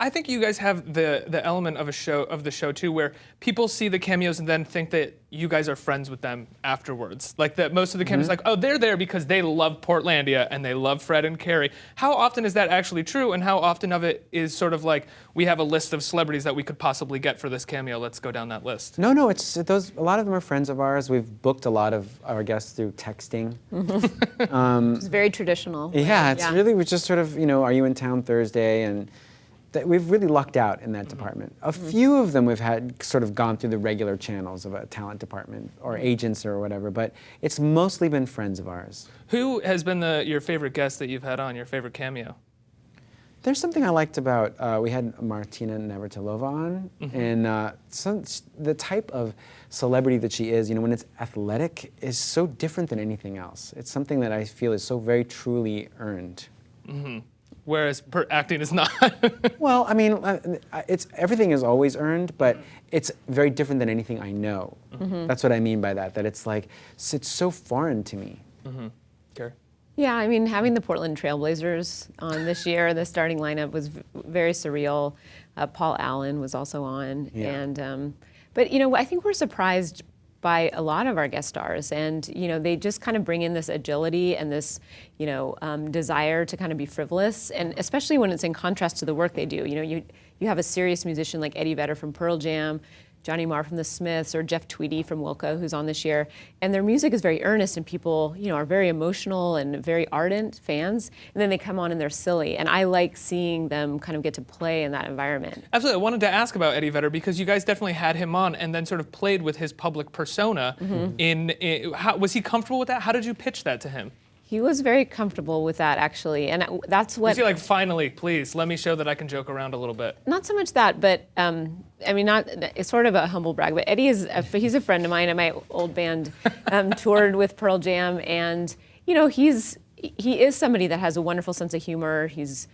I think you guys have the element of the show too, where people see the cameos and then think that you guys are friends with them afterwards. Like that most of the cameos, like, oh, they're there because they love Portlandia and they love Fred and Carrie. How often is that actually true, and how often of it is sort of like, we have a list of celebrities that we could possibly get for this cameo, let's go down that list? No, it's those. A lot of them are friends of ours. We've booked a lot of our guests through texting. It's very traditional. Yeah, it's really, we just sort of, are you in town Thursday? And we've really lucked out in that department. A few of them we've had sort of gone through the regular channels of a talent department or agents or whatever, but it's mostly been friends of ours. Who has been your favorite guest that you've had on, your favorite cameo? There's something I liked about, we had Martina Navratilova on, and the type of celebrity that she is, when it's athletic, is so different than anything else. It's something that I feel is so very truly earned. Whereas acting is not. Well, I mean, everything is always earned, but it's very different than anything I know. That's what I mean by that. That it's like it's so foreign to me. Carrie? Yeah, I mean, having the Portland Trailblazers on this year, the starting lineup was very surreal. Paul Allen was also on, and but I think we're surprised by a lot of our guest stars, and they just kind of bring in this agility and this desire to kind of be frivolous, and especially when it's in contrast to the work they do. You have a serious musician like Eddie Vedder from Pearl Jam, Johnny Marr from the Smiths, or Jeff Tweedy from Wilco, who's on this year, and their music is very earnest, and people are very emotional and very ardent fans, and then they come on and they're silly, and I like seeing them kind of get to play in that environment. Absolutely. I wanted to ask about Eddie Vedder because you guys definitely had him on and then sort of played with his public persona. Was he comfortable with that? How did you pitch that to him? He was very comfortable with that, actually, and that's what. Was he like, finally, please, let me show that I can joke around a little bit? Not so much that, but it's sort of a humble brag, but Eddie he's a friend of mine, and my old band toured with Pearl Jam, and he is somebody that has a wonderful sense of humor. He's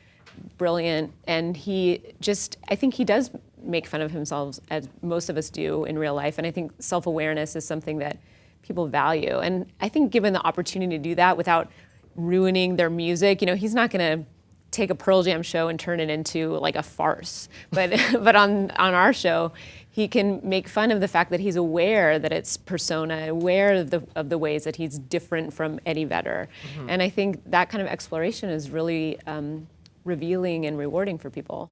brilliant, and I think he does make fun of himself, as most of us do in real life, and I think self-awareness is something that people value. And I think given the opportunity to do that without ruining their music, he's not going to take a Pearl Jam show and turn it into like a farce. But on our show, he can make fun of the fact that he's aware that it's persona, aware of the ways that he's different from Eddie Vedder. And I think that kind of exploration is really revealing and rewarding for people.